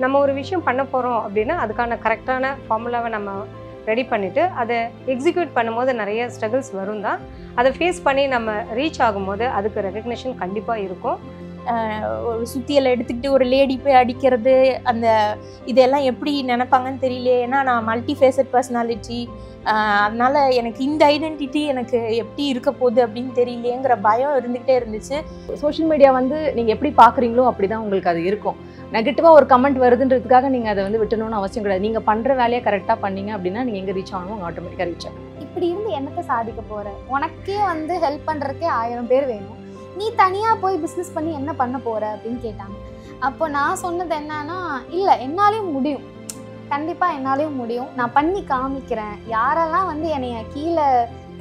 நம்ம ஒரு விஷயம் பண்ண போகிறோம் அப்படின்னா அதுக்கான கரெக்டான ஃபார்முலாவை நம்ம ரெடி பண்ணிவிட்டு அதை எக்ஸிக்யூட் பண்ணும்போது நிறைய ஸ்ட்ரகிள்ஸ் வரும் தான். அதை ஃபேஸ் பண்ணி நம்ம ரீச் ஆகும்போது அதுக்கு ரெகக்னிஷன் கண்டிப்பாக இருக்கும். ஒரு சுத்தியலை எடுத்துக்கிட்டு ஒரு லேடி போய் அடிக்கிறது, அந்த இதெல்லாம் எப்படி நினைப்பாங்கன்னு தெரியல. ஏன்னா நான் மல்டி ஃபேசட் பர்சனாலிட்டி, அதனால எனக்கு இந்த ஐடென்டிட்டி எனக்கு எப்படி இருக்க போகுது அப்படின்னு தெரியலேங்கிற பயம் இருந்துகிட்டே இருந்துச்சு. சோஷியல் மீடியா வந்து நீங்கள் எப்படி பார்க்குறீங்களோ அப்படி தான் உங்களுக்கு அது இருக்கும். நெகட்டிவாக ஒரு கமெண்ட் வருதுன்றதுக்காக நீங்கள் அதை வந்து விட்டணும்னு அவசியம் கிடையாது. நீங்கள் பண்ணுற வேலையை கரெக்டாக பண்ணீங்க அப்படின்னா நீங்கள் எங்கே ரீச் ஆகணும் ஆட்டோமேட்டிக்காக ரீச் ஆகும். இப்படி இருந்து என்னத்தை சாதிக்க போகிற? உனக்கே வந்து ஹெல்ப் பண்ணுறதுக்கே 1000 பேர் வேணும், நீ தனியாக போய் பிஸ்னஸ் பண்ணி என்ன பண்ண போகிற அப்படின்னு கேட்டாங்க. அப்போ நான் சொன்னது என்னன்னா, இல்லை என்னாலையும் முடியும், கண்டிப்பாக என்னாலையும் முடியும், நான் பண்ணி காமிக்கிறேன். யாரெல்லாம் வந்து என்னைய கீழே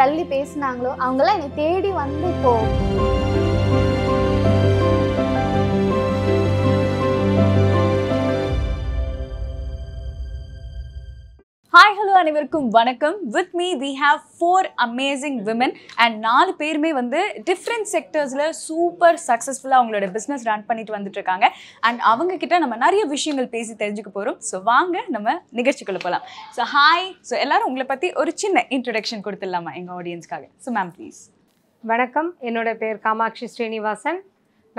தள்ளி பேசினாங்களோ அவங்களாம் என்னை தேடி வந்து இப்போது ஹாய் ஹலோ அனைவருக்கும் வணக்கம். With me we have 4 amazing women and 4 பேருமே வந்து டிஃப்ரெண்ட் செக்டர்ஸில் சூப்பர் சக்ஸஸ்ஃபுல்லாக அவங்களோட பிஸ்னஸ் ரன் பண்ணிட்டு வந்துட்டு இருக்காங்க. அண்ட் அவங்க கிட்ட நம்ம நிறைய விஷயங்கள் பேசி தெரிஞ்சுக்க போகிறோம். ஸோ வாங்க நம்ம நிகழ்ச்சிக்குள்ள போகலாம். So hi. ஸோ எல்லாரும் உங்களை பற்றி ஒரு சின்ன இன்ட்ரடக்ஷன் கொடுத்துடலாமா எங்கள் ஆடியன்ஸ்க்காக? So ma'am please. வணக்கம், என்னோட பேர் காமாட்சி ஸ்ரீனிவாசன்.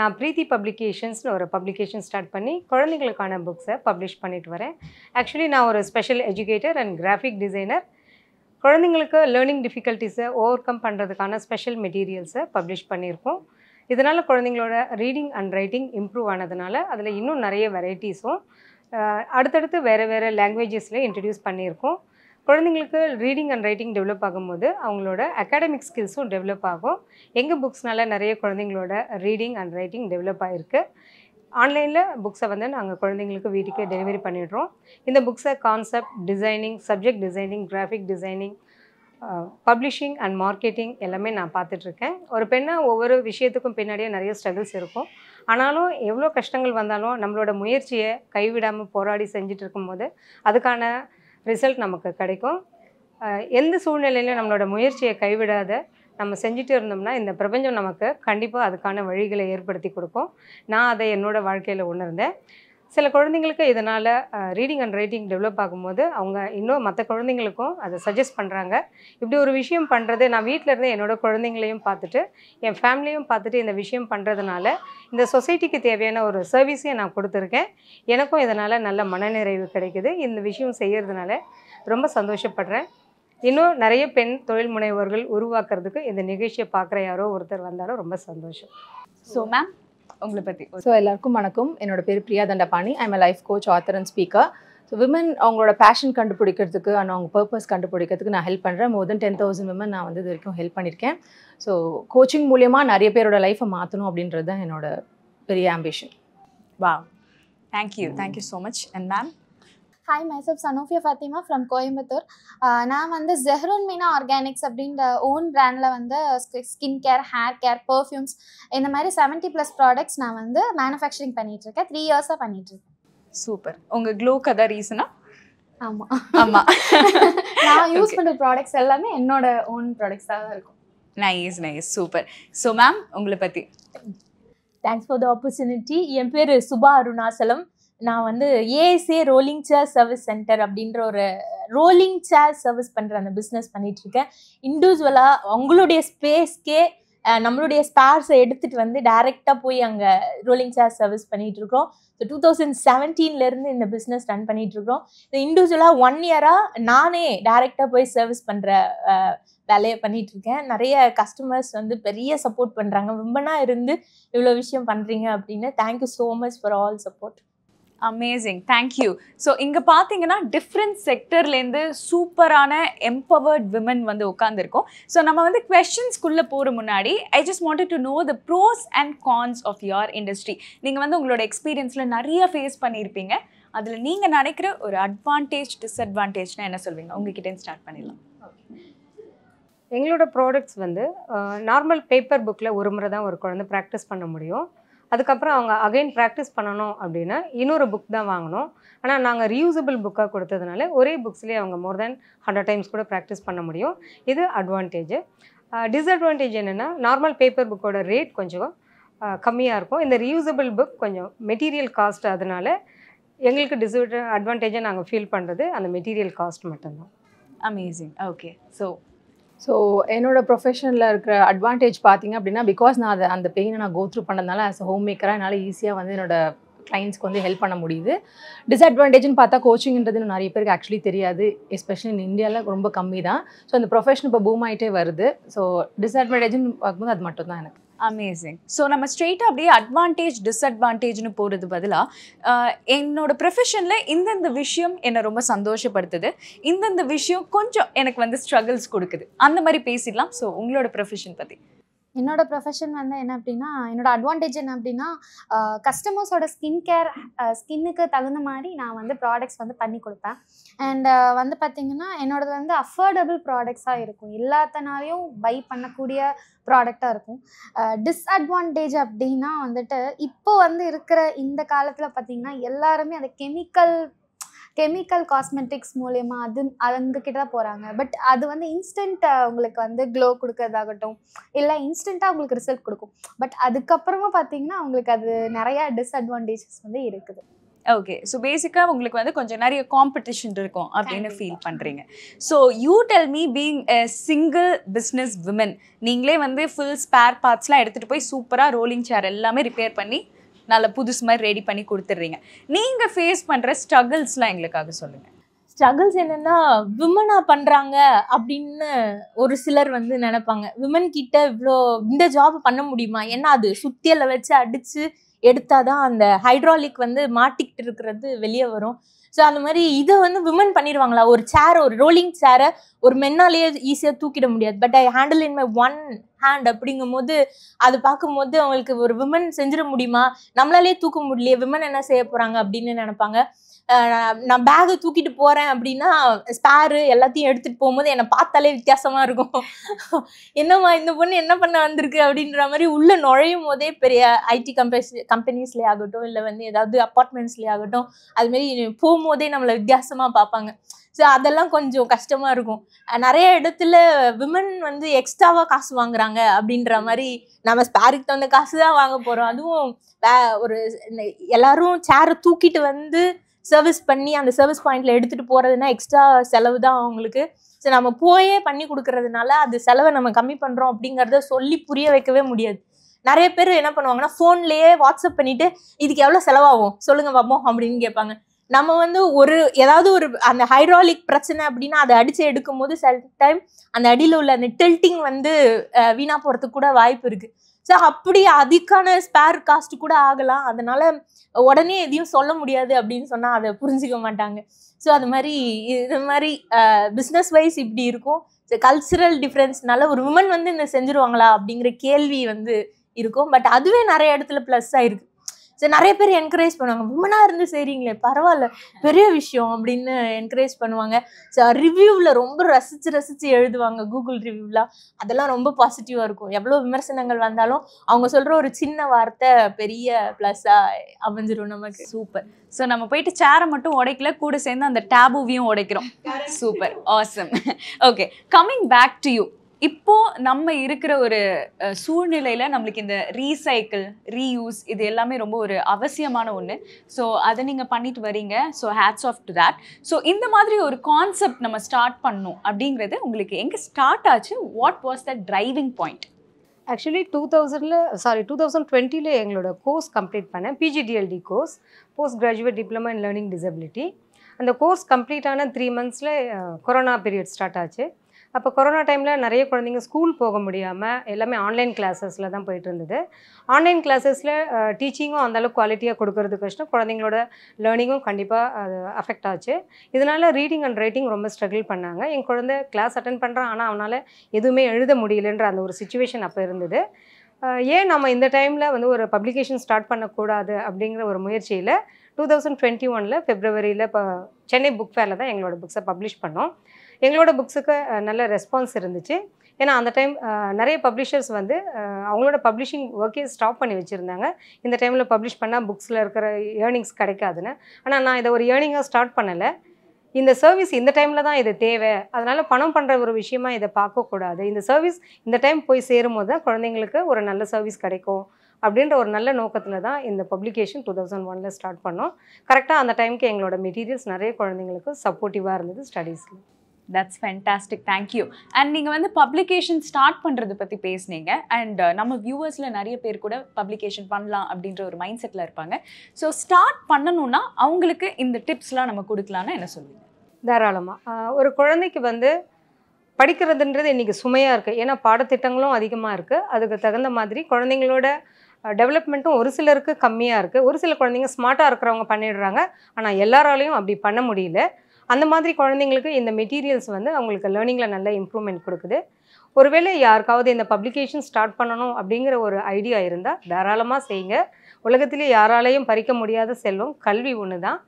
நான் பிரீத்தி பப்ளிகேஷன்ஸ்னு ஒரு பப்ளிகேஷன் ஸ்டார்ட் பண்ணி குழந்தைங்களுக்கான புக்ஸை பப்ளிஷ் பண்ணிட்டு வரேன். ஆக்சுவலி நான் ஒரு special educator and graphic designer. குழந்தைங்களுக்கு லேர்னிங் டிஃபிகல்ட்டிஸை ஓவர் கம் பண்ணுறதுக்கான ஸ்பெஷல் மெட்டீரியல்ஸை பப்ளிஷ் பண்ணியிருக்கோம். இதனால் குழந்தைங்களோட ரீடிங் அண்ட் ரைட்டிங் இம்ப்ரூவ் ஆனதுனால அதில் இன்னும் நிறைய வெரைட்டிஸும் அடுத்தடுத்து வேறு லாங்குவேஜஸில் இன்ட்ரடியூஸ் பண்ணியிருக்கோம். குழந்தைங்களுக்கு ரீடிங் அண்ட் ரைட்டிங் டெவலப் ஆகும்போது அவங்களோட அகாடமிக் ஸ்கில்ஸும் டெவலப் ஆகும். எங்கள் புக்ஸ்னால நிறைய குழந்தைங்களோட ரீடிங் அண்ட் ரைட்டிங் டெவலப் ஆகிருக்கு. ஆன்லைனில் புக்ஸை வந்து நாங்கள் குழந்தைங்களுக்கு வீட்டுக்கே டெலிவரி பண்ணிடுறோம். இந்த புக்ஸை concept designing, subject designing, graphic designing, publishing and marketing எல்லாமே நான் பார்த்துட்ருக்கேன். ஒரு பெண்ணை ஒவ்வொரு விஷயத்துக்கும் பின்னாடியே நிறைய ஸ்ட்ரகிள்ஸ் இருக்கும். ஆனாலும் எவ்வளோ கஷ்டங்கள் வந்தாலும் நம்மளோட முயற்சியை கைவிடாமல் போராடி செஞ்சுட்டு இருக்கும்போது அதுக்கான ரிசல்ட் நமக்கு கிடைக்கும். எந்த சூழ்நிலையிலும் நம்மளோட முயற்சியை கைவிடாத நம்ம செஞ்சுட்டு இருந்தோம்னா இந்த பிரபஞ்சம் நமக்கு கண்டிப்பாக அதுக்கான வழிகளை ஏற்படுத்தி கொடுக்கும். நான் அதை என்னோடய வாழ்க்கையில் உணர்ந்தேன். சில குழந்தைங்களுக்கு இதனால் ரீடிங் அண்ட் ரைட்டிங் டெவலப் ஆகும்போது அவங்க இன்னும் மற்ற குழந்தைங்களுக்கும் அதை சஜஸ்ட் பண்ணுறாங்க. இப்படி ஒரு விஷயம் பண்ணுறது, நான் வீட்டில் இருந்து என்னோடய குழந்தைங்களையும் பார்த்துட்டு என் ஃபேமிலியும் பார்த்துட்டு இந்த விஷயம் பண்ணுறதுனால இந்த சொசைட்டிக்கு தேவையான ஒரு சர்வீஸையும் நான் கொடுத்துருக்கேன். எனக்கும் இதனால் நல்ல மனநிறைவு கிடைக்குது. இந்த விஷயம் செய்கிறதுனால ரொம்ப சந்தோஷப்படுறேன். இன்னும் நிறைய பெண் தொழில் முனைவோர்கள் உருவாக்குறதுக்கு இந்த நிகழ்ச்சியை பார்க்குற யாரோ ஒருத்தர் வந்தாலும் ரொம்ப சந்தோஷம். ஸோ மேம் உங்களை பற்றி. ஸோ எல்லாருக்கும் வணக்கம். என்னோட பேர் Priya Dhandapani. I'm life coach, author and speaker. So women அவங்களோட பேஷன் கண்டுபிடிக்கிறதுக்கு அண்ட் அவங்க பர்பஸ் கண்டுபிடிக்கிறதுக்கு நான் ஹெல்ப் பண்ணுறேன். மோர் தென் 10,000 விமன் நான் வந்து இது வரைக்கும் ஹெல்ப் பண்ணியிருக்கேன். ஸோ கோச்சிங் மூலியமாக நிறைய பேரோட லைஃப்பை மாற்றணும் அப்படின்றது தான் என்னோட பெரிய ஆம்பிஷன். வா, thank you so much. And ma'am. Hi, myself Sanofia Fathima from Coimbatore. நான் வந்து ஜெஹ்ரூன் மீனா ஆர்கானிக்ஸ் அப்படின்ற ஓன் பிராண்டில் வந்து skin care, hair care, perfumes இந்த மாதிரி 70+ ப்ராடக்ட்ஸ் நான் வந்து மேனுஃபேக்சரிங் பண்ணிகிட்ருக்கேன். 3 இயர்ஸாக பண்ணிகிட்ருக்கேன். சூப்பர். உங்கள் க்ளோக்கு அதான் ரீசனா? ஆமாம் ஆமாம். நான் யூஸ் பண்ணுற ப்ராடக்ட்ஸ் எல்லாமே என்னோட ஓன் ப்ராடக்ட்ஸாக தான் இருக்கும். Nice super. ஸோ மேம் உங்களை பற்றி. Thanks for the opportunity. என் பேர் சுபா அருணாசலம். நான் வந்து ASA rolling chair service center அப்படின்ற ஒரு ரோலிங் சேர் சர்வீஸ் பண்ணுற அந்த பிஸ்னஸ் பண்ணிகிட்ருக்கேன். இண்டிவிஜுவலாக அவங்களுடைய ஸ்பேஸ்க்கே நம்மளுடைய ஸ்பேர்ஸை எடுத்துகிட்டு வந்து டைரெக்டாக போய் அங்கே ரோலிங் சேர் சர்வீஸ் பண்ணிகிட்ருக்கோம். ஸோ 2017 இந்த பிஸ்னஸ் ரன் பண்ணிகிட்ருக்கோம். இந்த இண்டிவிஜுவலாக 1 இயராக நானே டைரெக்டாக போய் சர்வீஸ் பண்ணுற வேலையை பண்ணிகிட்ருக்கேன். நிறைய கஸ்டமர்ஸ் வந்து பெரிய சப்போர்ட் பண்ணுறாங்க. விமனாக இருந்து இவ்வளோ விஷயம் பண்ணுறீங்க அப்படின்னு. Thank you so much for all support. Amazing, thank you. So இங்கே பார்த்தீங்கன்னா டிஃப்ரெண்ட் செக்டர்லேருந்து சூப்பரான எம்பவர்ட் விமன் வந்து உட்காந்துருக்கோம். ஸோ நம்ம வந்து கொஸ்டின்ஸ்குள்ளே போகிற முன்னாடி I just wanted to know the pros and cons of your industry. நீங்கள் வந்து உங்களோட எக்ஸ்பீரியன்ஸில் நிறைய ஃபேஸ் பண்ணியிருப்பீங்க. அதில் நீங்கள் நினைக்கிற ஒரு அட்வான்டேஜ், டிஸ்அட்வான்டேஜ்னா என்ன சொல்வீங்க? உங்ககிட்டே ஸ்டார்ட் பண்ணிடலாம். எங்களோட ப்ராடக்ட்ஸ் வந்து நார்மல் பேப்பர் புக்கில் ஒரு முறை தான் ஒரு குழந்தை ப்ராக்டிஸ் பண்ண முடியும். அதுக்கப்புறம் அவங்க அகைன் ப்ராக்டிஸ் பண்ணணும் அப்படின்னா இன்னொரு புக் தான் வாங்கணும். ஆனால் நாங்கள் ரீயூசபிள் புக்காக கொடுத்ததுனால ஒரே புக்ஸ்லேயே அவங்க மோர் தென் 100 டைம்ஸ் கூட ப்ராக்டிஸ் பண்ண முடியும். இது அட்வான்டேஜ். டிஸ்அட்வான்டேஜ் என்னென்னா நார்மல் பேப்பர் புக்கோட ரேட் கொஞ்சம் கம்மியாக இருக்கும். இந்த ரீயூசபிள் புக் கொஞ்சம் மெட்டீரியல் காஸ்ட், அதனால் எங்களுக்கு அட்வான்டேஜாக நாங்கள் ஃபீல் பண்ணுறது அந்த மெட்டீரியல் காஸ்ட் மட்டும்தான். அமேசிங். ஓகே. ஸோ என்னோட ப்ரொஃபஷனில் இருக்கிற அட்வான்டேஜ் பார்த்தீங்க அப்படின்னா, பிகாஸ் நான் அந்த பெயினை நான் கோ த்ரூ பண்ணதுனால ஆஸ் அ ஹோம் மேக்கராக என்னால் ஈஸியாக வந்து என்னோட கிளைண்ட்ஸ்க்கு வந்து ஹெல்ப் பண்ண முடியுது. டிஸ்அட்வான்டேஜ்னு பார்த்தா கோச்சிங்ன்றது நிறைய பேருக்கு ஆக்சுவலி தெரியாது, எஸ்பெஷலி இன் இந்தியாவில் ரொம்ப கம்மி தான். ஸோ அந்த ப்ரொஃபஷன் இப்போ பூம் ஆகிட்டே வருது. ஸோ டிஸ்அட்வான்டேஜ்னு பார்க்கும்போது அது மட்டும் தான் எனக்கு. அமேசிங். ஸோ நம்ம ஸ்ட்ரெயிட்டாக அப்படியே அட்வான்டேஜ் டிஸ்அட்வான்டேஜ்னு போகிறது பதிலாக என்னோட ப்ரொஃபஷனில் இந்தந்த விஷயம் என்னை ரொம்ப சந்தோஷப்படுத்துது, இந்தந்த விஷயம் கொஞ்சம் எனக்கு வந்து ஸ்ட்ரகிள்ஸ் கொடுக்குது, அந்த மாதிரி பேசிடலாம். ஸோ உங்களோட ப்ரொஃபஷன் பற்றி. என்னோட ப்ரொஃபஷன் வந்து என்ன அப்படின்னா, என்னோட அட்வான்டேஜ் என்ன அப்படின்னா, கஸ்டமர்ஸோட ஸ்கின்னுக்கு தகுந்த மாதிரி நான் வந்து ப்ராடக்ட்ஸ் வந்து பண்ணி கொடுப்பேன். அண்ட் வந்து பார்த்திங்கன்னா என்னோடது வந்து அஃபோர்டபுள் ப்ராடக்ட்ஸாக இருக்கும், எல்லாத்தனாலையும் பை பண்ணக்கூடிய ப்ராடக்டாக இருக்கும். டிஸ்அட்வான்டேஜ் அப்படின்னா வந்துட்டு இப்போ வந்து இருக்கிற இந்த காலத்தில் பார்த்திங்கன்னா எல்லாருமே அந்த கெமிக்கல் காஸ்மெட்டிக்ஸ் மூலயமா அங்ககிட்ட தான் போகிறாங்க. பட் அது வந்து இன்ஸ்டன்ட் உங்களுக்கு வந்து க்ளோ கொடுக்கறதாகட்டும், இல்லை இன்ஸ்டண்ட்டாக உங்களுக்கு ரிசல்ட் கொடுக்கும். பட் அதுக்கப்புறமா பார்த்தீங்கன்னா அவங்களுக்கு அது நிறையா டிஸ்அட்வான்டேஜஸ் வந்து இருக்குது. ஓகே. ஸோ பேசிக்காக உங்களுக்கு வந்து கொஞ்சம் நிறைய காம்படிஷன் இருக்கும் அப்படின்னு ஃபீல் பண்ணுறீங்க. So you tell me, being single business women, நீங்களே வந்து ஃபுல் ஸ்பேர் பார்ட்ஸ்லாம் எடுத்துகிட்டு போய் சூப்பராக ரோலிங் சேர் எல்லாமே ரிப்பேர் பண்ணி நல்ல புதுசு மாதிரி ரெடி பண்ணி கொடுத்துட்றீங்க. நீங்கள் ஃபேஸ் பண்ணுற ஸ்ட்ரகிள்ஸ்லாம் எங்களுக்காக சொல்லுங்கள். ஸ்ட்ரகிள்ஸ் என்னென்னா, விமனாக பண்ணுறாங்க அப்படின்னு ஒரு சிலர் வந்து நினைப்பாங்க. விமன் கிட்ட இவ்வளோ இந்த ஜாப் பண்ண முடியுமா? ஏன்னா அது சுத்தியலை வச்சு அடித்து எடுத்தால் தான் அந்த ஹைட்ராலிக் வந்து மாட்டிக்கிட்டு இருக்கிறது வெளியே வரும். ஸோ அந்த மாதிரி இதை வந்து விமன் பண்ணிடுவாங்களா? ஒரு சேரை, ஒரு ரோலிங் சேரை ஒரு மென்னாலேயே ஈஸியாக தூக்கிட முடியாது. But I handle in my one hand அப்படிங்கும் போது அது பார்க்கும்போது அவங்களுக்கு ஒரு விமன் செஞ்சிட முடியுமா, நம்மளாலே தூக்க முடியலையே, விமன் என்ன செய்ய போகிறாங்க அப்படின்னு நினைப்பாங்க. நான் பேகு தூக்கிட்டு போகிறேன் அப்படின்னா ஸ்பேரு எல்லாத்தையும் எடுத்துகிட்டு போகும்போது என்னை பார்த்தாலே வித்தியாசமாக இருக்கும். என்னம்மா இந்த பொண்ணு என்ன பண்ண வந்திருக்கு அப்படின்ற மாதிரி உள்ளே நுழையும் போதே பெரிய ஐடி கம்பெனிஸ்லேயே ஆகட்டும், இல்லை வந்து ஏதாவது அப்பார்ட்மெண்ட்ஸ்லேயே ஆகட்டும், அதுமாரி போகும்போதே நம்மளை வித்தியாசமாக பார்ப்பாங்க. ஸோ அதெல்லாம் கொஞ்சம் கஷ்டமாக இருக்கும். நிறைய இடத்துல விமன் வந்து எக்ஸ்ட்ராவாக காசு வாங்குறாங்க அப்படின்ற மாதிரி, நம்ம ஸ்பேருக்கு தகுந்த காசு தான் வாங்க போகிறோம். அதுவும் ஒரு எல்லாரும் சேரை தூக்கிட்டு வந்து சர்வீஸ் பண்ணி அந்த சர்வீஸ் பாயிண்ட்ல எடுத்துகிட்டு போகிறதுனா எக்ஸ்ட்ரா செலவு தான் அவங்களுக்கு. ஸோ நம்ம போயே பண்ணி கொடுக்கறதுனால அது செலவை நம்ம கம்மி பண்ணுறோம் அப்படிங்கிறத சொல்லி புரிய வைக்கவே முடியாது. நிறைய பேர் என்ன பண்ணுவாங்கன்னா, ஃபோன்லேயே வாட்ஸ்அப் பண்ணிவிட்டு இதுக்கு எவ்வளோ செலவாகும் சொல்லுங்கள் பார்ப்போம் அப்படின்னு கேட்பாங்க. நம்ம வந்து ஏதாவது ஒரு அந்த ஹைட்ராலிக் பிரச்சனை அப்படின்னா அதை அடித்து எடுக்கும் போது சில டைம் அந்த அடியில் உள்ள அந்த டில்ட்டிங் வந்து வீணாக போகிறதுக்கு கூட வாய்ப்பு இருக்குது. ஸோ அப்படி அதுக்கான ஸ்பேர் காஸ்ட் கூட ஆகலாம். அதனால உடனே எதையும் சொல்ல முடியாது அப்படின்னு சொன்னால் அதை புரிஞ்சிக்க மாட்டாங்க. ஸோ அது மாதிரி இது மாதிரி பிஸ்னஸ் வைஸ் இப்படி இருக்கும். கல்ச்சுரல் டிஃப்ரென்ஸ்னால ஒரு உமன் வந்து இந்த செஞ்சுருவாங்களா அப்படிங்கிற கேள்வி வந்து இருக்கும். பட் அதுவே நிறைய இடத்துல ப்ளஸ் ஆயிருக்கு. ஸோ நிறைய பேர் என்கரேஜ் பண்ணுவாங்க, உமனாக இருந்து செய்கிறீங்களே பரவாயில்ல, பெரிய விஷயம் அப்படின்னு என்கரேஜ் பண்ணுவாங்க. ஸோ ரிவ்யூவில் ரொம்ப ரசித்து எழுதுவாங்க, கூகுள் ரிவ்யூலாம். அதெல்லாம் ரொம்ப பாசிட்டிவாக இருக்கும். எவ்வளோ விமர்சனங்கள் வந்தாலும் அவங்க சொல்கிற ஒரு சின்ன வார்த்தை பெரிய ப்ளஸ்ஸாக அமைஞ்சிரும் நமக்கு. சூப்பர். ஸோ நம்ம போயிட்டு சேரை மட்டும் உடைக்கல, கூட சேர்ந்து அந்த டேபுவையும் உடைக்கிறோம். Super, awesome. Okay, coming back to you. இப்போ நம்ம இருக்கிற ஒரு சூழ்நிலையில் நம்மளுக்கு இந்த ரீசைக்கிள், ரீயூஸ் இது எல்லாமே ரொம்ப ஒரு அவசியமான ஒன்று. ஸோ அதை நீங்கள் பண்ணிட்டு வரீங்க. So hats off to that. So இந்த மாதிரி ஒரு கான்செப்ட் நம்ம ஸ்டார்ட் பண்ணணும் அப்படிங்கிறது உங்களுக்கு எங்கே ஸ்டார்ட் ஆச்சு? What was the driving point? Actually 2020 எங்களோட கோர்ஸ் கம்ப்ளீட் பண்ணேன். PGDLD course, post graduate diploma in learning disability. அந்த கோர்ஸ் கம்ப்ளீட் ஆன 3 monthஸில் கொரோனா பீரியட் ஸ்டார்ட் ஆச்சு. அப்போ கொரோனா டைமில் நிறைய குழந்தைங்க ஸ்கூல் போக முடியாமல் எல்லாமே ஆன்லைன் கிளாஸஸில் தான் போயிட்டு இருந்தது. ஆன்லைன் கிளாஸஸில் டீச்சிங்கும் அந்தளவுக்கு குவாலிட்டியாக கொடுக்கறது கஷ்டம், குழந்தைங்களோட லேர்னிங்கும் கண்டிப்பாக அது அஃபெக்ட் ஆச்சு. இதனால் ரீடிங் அண்ட் ரைட்டிங் ரொம்ப ஸ்ட்ரகிள் பண்ணாங்க. என் குழந்தை கிளாஸ் அட்டென்ட் பண்ணுறான், ஆனால் அவனால் எதுவுமே எழுத முடியலன்ற அந்த ஒரு சுச்சுவேஷன் அப்போ இருந்தது. ஏன் நம்ம இந்த டைமில் வந்து ஒரு பப்ளிகேஷன் ஸ்டார்ட் பண்ணக்கூடாது அப்படிங்கிற ஒரு முயற்சியில் 2021 February இப்போ சென்னை புக் ஃபேரில் தான் எங்களோட புக்ஸை பப்ளிஷ் பண்ணோம். எங்களோட புக்ஸுக்கு நல்ல ரெஸ்பான்ஸ் இருந்துச்சு. ஏன்னா அந்த டைம் நிறைய பப்ளிஷர்ஸ் வந்து அவங்களோட பப்ளிஷிங் ஒர்க்கே ஸ்டாப் பண்ணி வச்சுருந்தாங்க. இந்த டைமில் பப்ளிஷ் பண்ணால் புக்ஸில் இருக்கிற ஏர்னிங்ஸ் கிடைக்காதுன்னு. ஆனால் நான் இதை ஒரு ஏர்னிங்காக ஸ்டார்ட் பண்ணலை. இந்த சர்வீஸ் இந்த டைமில் தான் இது தேவை, அதனால் பணம் பண்ணுற ஒரு விஷயமாக இதை பார்க்கக்கூடாது. இந்த சர்வீஸ் இந்த டைம் போய் சேரும் போது தான் குழந்தைங்களுக்கு ஒரு நல்ல சர்வீஸ் கிடைக்கும், அப்படின்ற ஒரு நல்ல நோக்கத்தில் தான் இந்த பப்ளிகேஷன் 2001 ஸ்டார்ட் பண்ணோம். கரெக்டாக அந்த டைமுக்கு எங்களோட மெட்டீரியல்ஸ் நிறைய குழந்தைங்களுக்கு சப்போர்ட்டிவாக இருந்தது ஸ்டடீஸில். That's fantastic, thank you. அண்ட் நீங்கள் வந்து பப்ளிகேஷன் ஸ்டார்ட் பண்ணுறதை பற்றி பேசுனீங்க. அண்ட் நம்ம வியூவர்ஸில் நிறைய பேர் கூட பப்ளிகேஷன் பண்ணலாம் அப்படின்ற ஒரு மைண்ட் செட்டில் இருப்பாங்க. ஸோ ஸ்டார்ட் பண்ணணும்னா அவங்களுக்கு இந்த டிப்ஸ்லாம் நம்ம கொடுக்கலான்னு என்ன சொல்லுவீங்க? தாராளமாக. ஒரு குழந்தைக்கு வந்து படிக்கிறதுன்றது இன்றைக்கி சுமையாக இருக்குது. ஏன்னா பாடத்திட்டங்களும் அதிகமாக இருக்குது. அதுக்கு தகுந்த மாதிரி குழந்தைங்களோட டெவலப்மெண்ட்டும் ஒரு சிலருக்கு கம்மியாக இருக்குது. ஒரு சில குழந்தைங்க ஸ்மார்ட்டாக இருக்கிறவங்க பண்ணிடுறாங்க. ஆனால் எல்லாராலையும் அப்படி பண்ண முடியல. அந்த மாதிரி குழந்தைங்களுக்கு இந்த மெட்டீரியல்ஸ் வந்து அவங்களுக்கு லேர்னிங்கில் நல்ல இம்ப்ரூவ்மெண்ட் கொடுக்குது. ஒருவேளை யாருக்காவது இந்த பப்ளிகேஷன் ஸ்டார்ட் பண்ணணும் அப்படிங்கிற ஒரு ஐடியா இருந்தால் தாராளமாக செய்யுங்க. உலகத்திலே யாராலையும் பறிக்க முடியாத செல்வம் கல்வி ஒன்று தான்.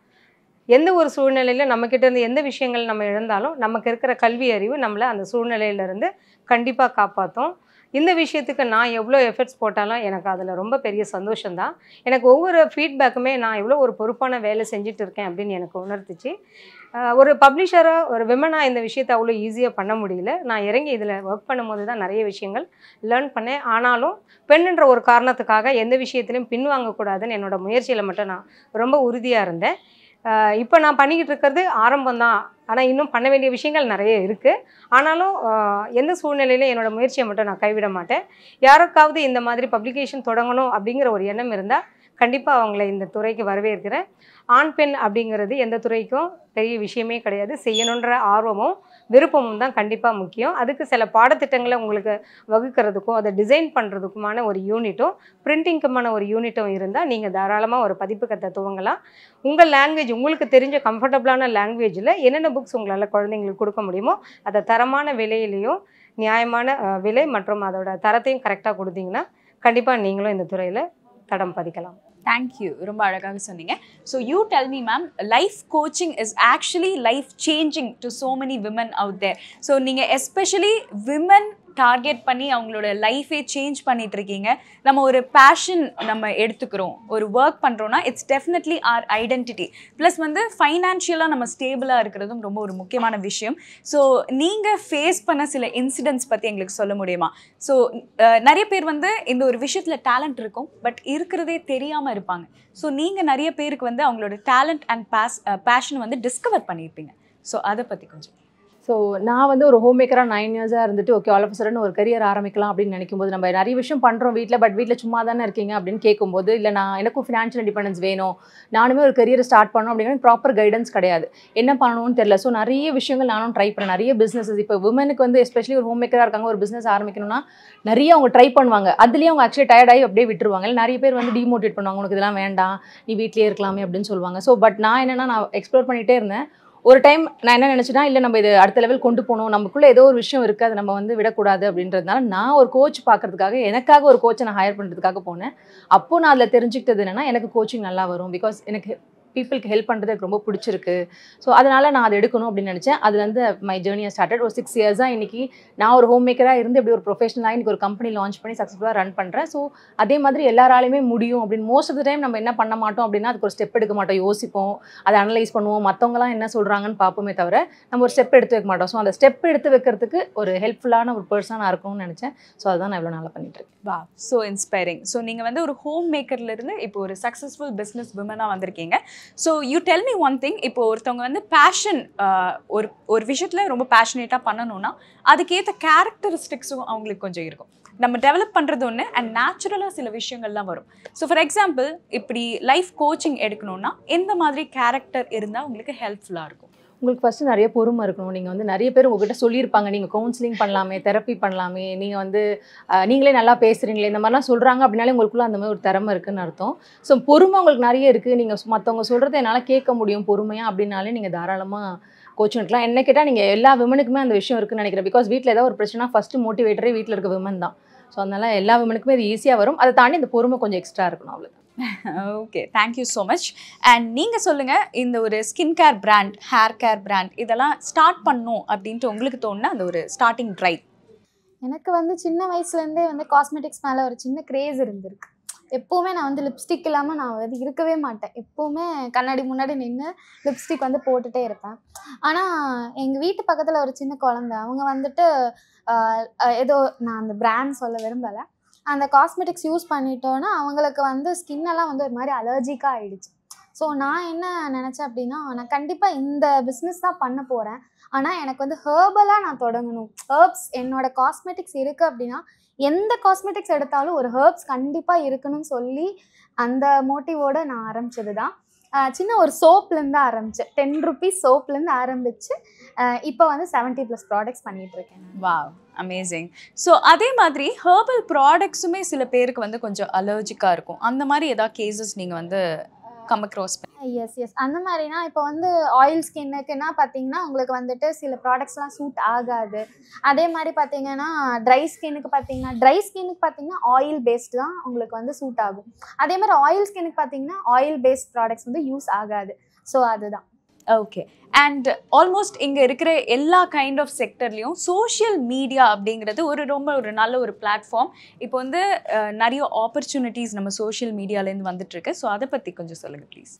எந்த ஒரு சூழ்நிலையில் நம்மக்கிட்ட இருந்து எந்த விஷயங்கள் நம்ம இழந்தாலும் நமக்கு இருக்கிற கல்வி அறிவு நம்மளை அந்த சூழ்நிலையிலேருந்து கண்டிப்பாக காப்பாற்றும். இந்த விஷயத்துக்கு நான் எவ்வளோ எஃபர்ட்ஸ் போட்டாலும் எனக்கு அதில் ரொம்ப பெரிய சந்தோஷம்தான். எனக்கு ஒவ்வொரு ஃபீட்பேக்குமே நான் எவ்வளோ ஒரு பொறுப்பான வேலை செஞ்சுட்டு இருக்கேன் அப்படின்னு எனக்கு உணர்த்துச்சு. ஒரு பப்ளிஷராக ஒரு விமனாக இந்த விஷயத்தை அவ்வளோ ஈஸியாக பண்ண முடியல. நான் இறங்கி இதில் ஒர்க் பண்ணும்போது தான் நிறைய விஷயங்கள் லேர்ன் பண்ணேன். ஆனாலும் பெண்ணுன்ற ஒரு காரணத்துக்காக எந்த விஷயத்துலையும் பின்வாங்கக்கூடாதுன்னு என்னோட முயற்சியில் மட்டும் நான் ரொம்ப உறுதியாக இருந்தேன். இப்போ நான் பண்ணிக்கிட்டு இருக்கிறது ஆரம்பம் தான். ஆனால் இன்னும் பண்ண வேண்டிய விஷயங்கள் நிறைய இருக்குது. ஆனாலும் எந்த சூழ்நிலையிலும் என்னோடய முயற்சியை மட்டும் நான் கைவிட மாட்டேன். யாருக்காவது இந்த மாதிரி பப்ளிகேஷன் தொடங்கணும் அப்படிங்கிற ஒரு எண்ணம் இருந்தால் கண்டிப்பாக அவங்கள இந்த துறைக்கு வரவேற்கிறேன். ஆண் பெண் அப்படிங்கிறது எந்த துறைக்கும் பெரிய விஷயமே கிடையாது. செய்யணுன்ற ஆர்வமும் விருப்பமும் தான் கண்டிப்பாக முக்கியம். அதுக்கு சில பாடத்திட்டங்களை உங்களுக்கு வகுக்கிறதுக்கும் அதை டிசைன் பண்ணுறதுக்குமான ஒரு யூனிட்டும் பிரிண்டிங்க்குமான ஒரு யூனிட்டும் இருந்தால் நீங்கள் தாராளமாக ஒரு பதிப்பகத்தை துவங்கலாம். உங்கள் லாங்குவேஜ் உங்களுக்கு தெரிஞ்ச கம்ஃபர்டபுளான லாங்குவேஜில் என்னென்ன புக்ஸ் உங்களால் குழந்தைங்களுக்கு கொடுக்க முடியுமோ அதை தரமான விலையிலையும் நியாயமான விலை மற்றும் அதோட தரத்தையும் கரெக்டாக கொடுத்தீங்கன்னா கண்டிப்பாக நீங்களும் இந்த துறையில் தடம் பதிக்கலாம். தேங்க்யூ, ரொம்ப அழகாக சொன்னீங்க. So you tell me ma'am, life coaching is actually life changing to so many women out there. So நீங்கள் எஸ்பெஷலி விமன் டார்கெட் பண்ணி அவங்களோட லைஃபே சேஞ்ச் பண்ணிட்டு இருக்கீங்க. நம்ம ஒரு பேஷன் நம்ம எடுத்துக்கிறோம், ஒரு ஒர்க் பண்ணுறோன்னா it's definitely R identity. Plus வந்து ஃபைனான்ஷியலாக நம்ம ஸ்டேபிளாக இருக்கிறதும் ரொம்ப ஒரு முக்கியமான விஷயம். ஸோ நீங்கள் ஃபேஸ் பண்ண சில இன்சிடென்ட்ஸ் பற்றி எங்களுக்கு சொல்ல முடியுமா? ஸோ நிறைய பேர் வந்து இந்த ஒரு விஷயத்தில் டேலண்ட் இருக்கும், பட் இருக்கிறதே தெரியாமல் இருப்பாங்க. ஸோ நீங்கள் நிறைய பேருக்கு வந்து அவங்களோட டேலண்ட் அண்ட் பேஷன் வந்து டிஸ்கவர் பண்ணியிருப்பீங்க. ஸோ அதை பற்றி கொஞ்சம். ஸோ நான் வந்து ஒரு ஹோம் மேக்கராக 9 இயர்ஸாக இருந்துட்டு okay all of a sudden ஒரு கரியர் ஆரம்பிக்கலாம் அப்படின்னு நினைக்கும்போது நம்ம நிறைய விஷயம் பண்ணுறோம் வீட்டில், பட் வீட்டில் சும்மா தானே இருக்கீங்க அப்படின்னு கேட்கும்போது இல்லை நான் எனக்கும் ஃபினான்ஷியல் இண்டிபெண்டன்ஸ் வேணும், நானுமே ஒரு கரியரை ஸ்டார்ட் பண்ணணும் அப்படிங்கிற ப்ராப்பர் கைடன்ஸ் கிடையாது, என்ன பண்ணணும்னு தெரியல. ஸோ நிறைய விஷயங்கள் நானும் ட்ரை பண்ணேன். நிறைய பிஸ்னஸஸ் இப்போ விமனுக்கு வந்து எஸ்பெஷலி ஒரு ஹோம் மேக்கராக இருக்காங்க, ஒரு பிஸ்னஸ் ஆரம்பிக்கணும்னா நிறைய அவங்க ட்ரை பண்ணுவாங்க. அதுலேயே அவங்க ஆக்சுவலி டயர்டாகி அப்படியே விட்டுருவாங்க. இல்லை நிறைய பேர் வந்து டிமோட்டிவேட் பண்ணுவாங்க, உனக்கு இதெல்லாம் வேண்டாம் நீ வீட்லேயே இருக்கலாமே அப்படின்னு சொல்லுவாங்க. ஸோ பட் நான் என்னென்னா நான் எக்ஸ்ப்ளோர் பண்ணிகிட்டே இருந்தேன். ஒரு டைம் நான் என்ன நினச்சேன்னா இல்லை நம்ம இது அடுத்த லெவல் கொண்டு போகணும், நமக்குள்ளே ஏதோ ஒரு விஷயம் இருக்குது அதை நம்ம வந்து விடக்கூடாது அப்படின்றதுனால நான் ஒரு கோச் பார்க்கறதுக்காக எனக்காக ஒரு கோச்சை நான் ஹையர் பண்ணுறதுக்காக போனேன். அப்போது நான் அதில் தெரிஞ்சுக்கிட்டது என்னென்னா எனக்கு கோச்சிங் நல்லா வரும், பிகாஸ் எனக்கு பீப்புளுக்கு ஹெல்ப் பண்ணுறது எனக்கு ரொம்ப பிடிச்சிருக்கு. ஸோ அதனால் நான் அதை எடுக்கணும் அப்படின்னு நினச்சேன். அதுலேருந்து மை ஜேர்னியை ஸ்டார்டட். ஒரு 6 இயர்ஸாக இன்றைக்கி நான் ஒரு ஹோம் மேக்கராக இருந்து இப்படி ஒரு ப்ரொஃபஷனலாக இன்றைக்கி ஒரு கம்பெனி லான்ச் பண்ணி சக்ஸஸ்ஃபுல்லாக ரன் பண்ணுறேன். ஸோ அதே மாதிரி எல்லாராலையுமே முடியும் அப்படின்னு மோஸ்ட் ஆஃப் த டைம் நம்ம என்ன பண்ண மாட்டோம் அப்படின்னா அதுக்கு ஒரு ஸ்டெப் எடுக்க மாட்டோம், யோசிப்போம், அதை அனலைஸ் பண்ணுவோம், மற்றவங்களாம் என்ன சொல்கிறாங்கன்னு பார்ப்போமே தவிர நம்ம ஒரு ஸ்டெப் எடுத்து வைக்க மாட்டோம். ஸோ அந்த ஸ்டெப் எடுத்து வைக்கிறதுக்கு ஒரு ஹெல்ப்ஃபுல்லான ஒரு பர்சனாக இருக்கணும்னு நினச்சேன். ஸோ அதுதான் நான் இவ்வளோ நாளாக பண்ணிட்டுருக்கேன். வா, ஸோ இன்ஸ்பைரிங். ஸோ நீங்கள் வந்து ஒரு ஹோம் மேக்கர்லேருந்து இப்போ ஒரு சக்ஸஸ்ஃபுல் பிஸ்னஸ் விமனாக வந்திருக்கீங்க. So you tell me one thing, இப்போ ஒருத்தவங்க வந்து பேஷன் ஒரு விஷயத்தில் ரொம்ப பேஷனேட்டாக பண்ணணும்னா அதுக்கேற்ற கேரக்டரிஸ்டிக்ஸும் அவங்களுக்கு கொஞ்சம் இருக்கும். நம்ம டெவலப் பண்ணுறது ஒன்று அண்ட் நேச்சுரலாக சில விஷயங்கள்லாம் வரும். ஸோ ஃபார் எக்ஸாம்பிள் இப்படி லைஃப் கோச்சிங் எடுக்கணும்னா எந்த மாதிரி கேரக்டர் இருந்தால் உங்களுக்கு ஹெல்ப்ஃபுல்லாக இருக்கும்? உங்களுக்கு ஃபஸ்ட்டு நிறைய பொறுமை இருக்கணும். நீங்கள் வந்து நிறைய பேர் உங்கள்கிட்ட சொல்லியிருப்பாங்க, நீங்கள் கவுன்சிலிங் பண்ணலாமே, தெரப்பி பண்ணலாமே, நீங்கள் வந்து நீங்களே நல்லா பேசுகிறீங்களே, இந்த மாதிரிலாம் சொல்கிறாங்க அப்படின்னாலே உங்களுக்குள்ள அந்த மாதிரி ஒரு திறமை இருக்குதுன்னு அர்த்தம். ஸோ பொறுமை உங்களுக்கு நிறைய இருக்குது, நீங்கள் மற்றவங்க சொல்கிறத என்னால் கேட்க முடியும் பொறுமையாக அப்படின்னாலே நீங்கள் தாராளமாக கோச்சிங் எடுக்கலாம். என்ன கேட்டால் நீங்கள் எல்லா விமனுக்குமே அந்த விஷயம் இருக்குன்னு நினைக்கிறேன். பிகாஸ் வீட்டில் ஏதாவது ஒரு பிரச்சனை ஃபஸ்ட்டு மோட்டிவேட்டரே வீட்டில் இருக்க விமன் தான். ஸோ அதனால் எல்லா விமனுக்குமே இது ஈஸியாக வரும். அதை தாண்டி இந்த பொறுமை கொஞ்சம் எக்ஸ்ட்ரா இருக்கணும், அவ்வளோதான். Okay, thank you so much. And நீங்கள் சொல்லுங்கள், இந்த ஒரு skin care brand, hair care brand இதெல்லாம் ஸ்டார்ட் பண்ணணும் அப்படின்ட்டு உங்களுக்கு தோணுனா அந்த ஒரு ஸ்டார்டிங் ட்ரைவ்? எனக்கு வந்து சின்ன வயசுலேருந்தே வந்து காஸ்மெட்டிக்ஸ் மேலே ஒரு சின்ன கிரேஸ் இருந்திருக்கு. எப்போவுமே நான் வந்து லிப்ஸ்டிக் இல்லாமல் நான் வந்து இருக்கவே மாட்டேன். எப்போவுமே கண்ணாடி முன்னாடி நின்று லிப்ஸ்டிக் வந்து போட்டுகிட்டே இருப்பேன். ஆனால் எங்கள் வீட்டு பக்கத்தில் ஒரு சின்ன குழந்தை, அவங்க வந்துட்டு ஏதோ நான் அந்த பிராண்ட் சொல்ல விரும்பலை, அந்த காஸ்மெட்டிக்ஸ் யூஸ் பண்ணிட்டோன்னா அவங்களுக்கு வந்து ஸ்கின்னெல்லாம் வந்து ஒரு மாதிரி அலர்ஜிக்காக ஆகிடுச்சு. ஸோ நான் என்ன நினச்சேன் அப்படின்னா, நான் கண்டிப்பாக இந்த பிஸ்னஸ் தான் பண்ண போகிறேன். ஆனால் எனக்கு வந்து ஹெர்பலாக நான் தொடங்கணும். ஹெர்ப்ஸ் என்னோட காஸ்மெட்டிக்ஸ் இருக்குது அப்படின்னா, எந்த காஸ்மெட்டிக்ஸ் எடுத்தாலும் ஒரு ஹெர்ப்ஸ் கண்டிப்பாக இருக்கணும்னு சொல்லி அந்த மோட்டிவோடு நான் ஆரம்பித்தது தான். சின்ன ஒரு சோப்லேருந்து ஆரம்பித்தேன். 10 rupees சோப்லேருந்து ஆரம்பித்து இப்போ வந்து 70+ ப்ராடக்ட்ஸ் பண்ணிகிட்ருக்கேன். Wow, amazing. ஸோ அதே மாதிரி ஹெர்பல் ப்ராடக்ட்ஸுமே சில பேருக்கு வந்து கொஞ்சம் அலர்ஜிக்காக இருக்கும். அந்த மாதிரி ஏதாவது கேசஸ் நீங்கள் வந்து கம் அக்ராஸ் பண்ணி? எஸ் அந்த மாதிரினா இப்போ வந்து ஆயில் ஸ்கின்னுக்குன்னா பார்த்தீங்கன்னா உங்களுக்கு வந்துட்டு சில ப்ராடக்ட்ஸ்லாம் சூட் ஆகாது. அதே மாதிரி பார்த்தீங்கன்னா ட்ரை ஸ்கின்னுக்கு பார்த்தீங்கன்னா ஆயில் பேஸ்டு தான் உங்களுக்கு வந்து சூட் ஆகும். அதே மாதிரி ஆயில் ஸ்கின்னுக்கு பார்த்தீங்கன்னா ஆயில் பேஸ்ட் ப்ராடக்ட்ஸ் வந்து யூஸ் ஆகாது. ஸோ அதுதான். ஓகே. அண்ட் ஆல்மோஸ்ட் இங்கே இருக்கிற எல்லா கைண்ட் ஆஃப் செக்டர்லேயும் சோஷியல் மீடியா அப்படிங்கிறது ஒரு நல்ல ஒரு பிளாட்ஃபார்ம். இப்போ வந்து நிறைய ஆப்பர்ச்சுனிட்டிஸ் நம்ம சோஷியல் மீடியாலேருந்து வந்துட்டுருக்கு. ஸோ அதை பற்றி கொஞ்சம் சொல்லுங்கள் ப்ளீஸ்.